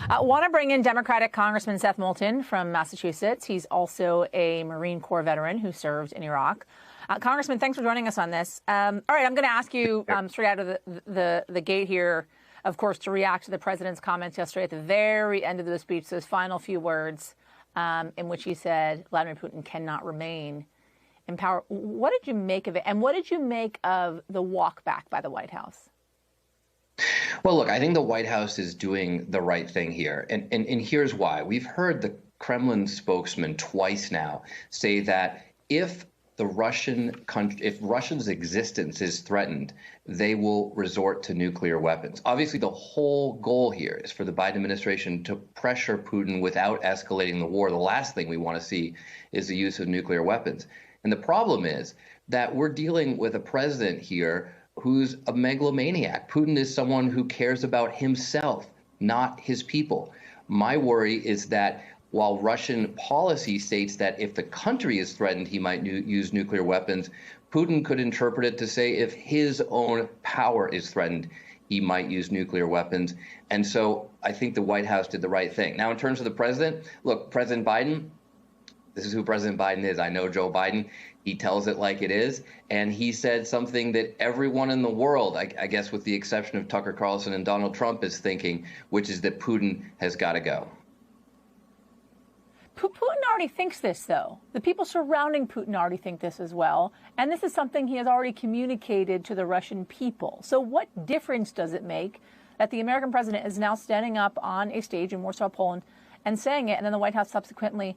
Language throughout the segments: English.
I want to bring in Democratic Congressman Seth Moulton from Massachusetts. He's also a Marine Corps veteran who served in Iraq. Congressman, thanks for joining us on this. All right, I'm going to ask you straight out of the gate here, of course, to react to the president's comments yesterday at the very end of the speech, those final few words in which he said Vladimir Putin cannot remain in power. What did you make of it? And what did you make of the walk back by the White House? Well, look, I think the White House is doing the right thing here. And here's why. We've heard the Kremlin spokesman twice now say that if Russia's existence is threatened, they will resort to nuclear weapons. Obviously, the whole goal here is for the Biden administration to pressure Putin without escalating the war. The last thing we want to see is the use of nuclear weapons. And the problem is that we're dealing with a president here who's a megalomaniac. Putin is someone who cares about himself, not his people. My worry is that while Russian policy states that if the country is threatened, he might use nuclear weapons, Putin could interpret it to say if his own power is threatened, he might use nuclear weapons. And so I think the White House did the right thing. Now, in terms of the president, look, President Biden, this is who President Biden is. I know Joe Biden. He tells it like it is. And he said something that everyone in the world, I guess with the exception of Tucker Carlson and Donald Trump, is thinking, which is that Putin has got to go. Putin already thinks this, though. The people surrounding Putin already think this as well. And this is something he has already communicated to the Russian people. So what difference does it make that the American president is now standing up on a stage in Warsaw, Poland, and saying it, and then the White House subsequently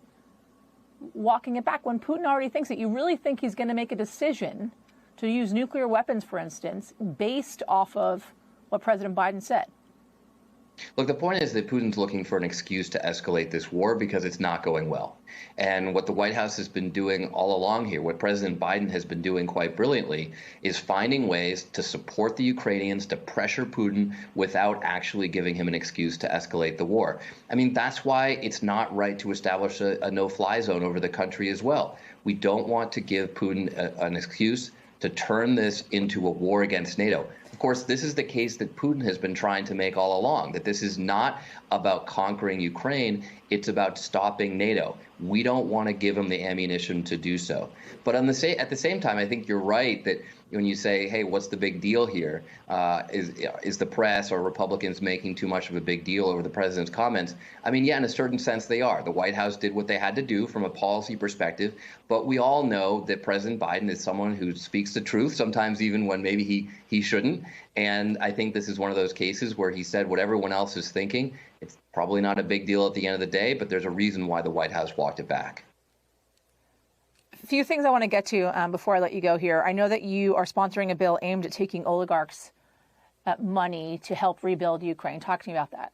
walking it back when Putin already thinks it? You really think he's going to make a decision to use nuclear weapons, for instance, based off of what President Biden said? Look, the point is that Putin's looking for an excuse to escalate this war because it's not going well. And what the White House has been doing all along here, what President Biden has been doing quite brilliantly, is finding ways to support the Ukrainians, to pressure Putin without actually giving him an excuse to escalate the war. I mean, that's why it's not right to establish a no-fly zone over the country as well. We don't want to give Putin an excuse to turn this into a war against NATO. Of course, this is the case that Putin has been trying to make all along, that this is not about conquering Ukraine, it's about stopping NATO. We don't want to give him the ammunition to do so. But at the same time, I think you're right that when you say, hey, what's the big deal here? Is the press or Republicans making too much of a big deal over the president's comments? I mean, yeah, in a certain sense they are. The White House did what they had to do from a policy perspective, but we all know that President Biden is someone who speaks the truth, sometimes even when maybe he shouldn't. And I think this is one of those cases where he said what everyone else is thinking. It's probably not a big deal at the end of the day, but there's a reason why the White House walked it back. A few things I want to get to before I let you go here. I know that you are sponsoring a bill aimed at taking oligarchs' money to help rebuild Ukraine. Talk to me about that.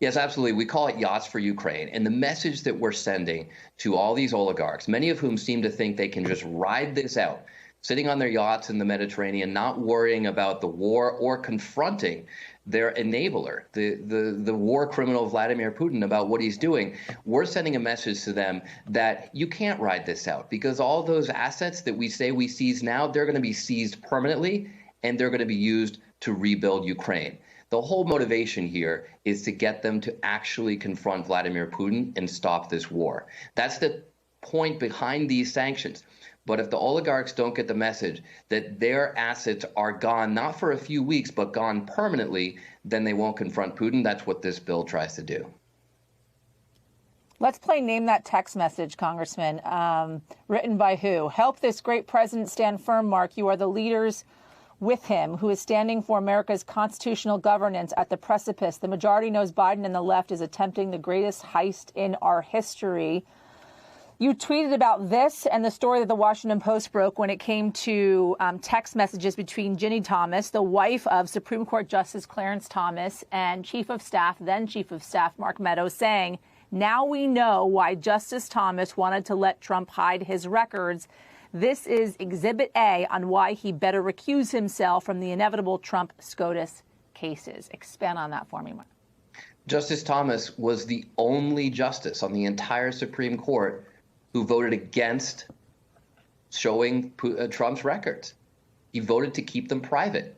Yes, absolutely. We call it Yachts for Ukraine. And the message that we're sending to all these oligarchs, many of whom seem to think they can just ride this out, sitting on their yachts in the Mediterranean, not worrying about the war or confronting their enabler, the war criminal Vladimir Putin, about what he's doing. We're sending a message to them that you can't ride this out because all those assets that we say we seize now, they're going to be seized permanently and they're going to be used to rebuild Ukraine. The whole motivation here is to get them to actually confront Vladimir Putin and stop this war. That's the point behind these sanctions. But if the oligarchs don't get the message that their assets are gone, not for a few weeks, but gone permanently, then they won't confront Putin. That's what this bill tries to do. Let's play Name That Text Message, Congressman. Written by who? Help this great president stand firm, Mark. You are the leaders with him who is standing for America's constitutional governance at the precipice. The majority knows Biden and the left is attempting the greatest heist in our history. You tweeted about this and the story that the Washington Post broke when it came to text messages between Ginny Thomas, the wife of Supreme Court Justice Clarence Thomas, and then Chief of Staff Mark Meadows, saying, now we know why Justice Thomas wanted to let Trump hide his records. This is Exhibit A on why he better recuse himself from the inevitable Trump SCOTUS cases. Expand on that for me, Mark. Justice Thomas was the only justice on the entire Supreme Court who voted against showing Trump's records. He voted to keep them private.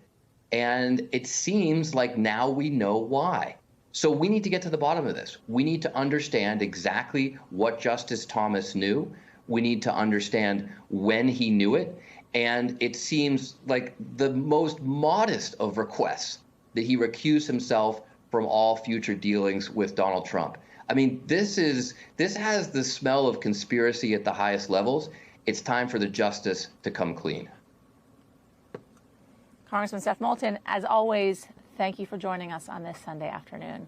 And it seems like now we know why. So we need to get to the bottom of this. We need to understand exactly what Justice Thomas knew. We need to understand when he knew it. And it seems like the most modest of requests that he recuse himself from all future dealings with Donald Trump. I mean, this has the smell of conspiracy at the highest levels. It's time for the justice to come clean. Congressman Seth Moulton, as always, thank you for joining us on this Sunday afternoon.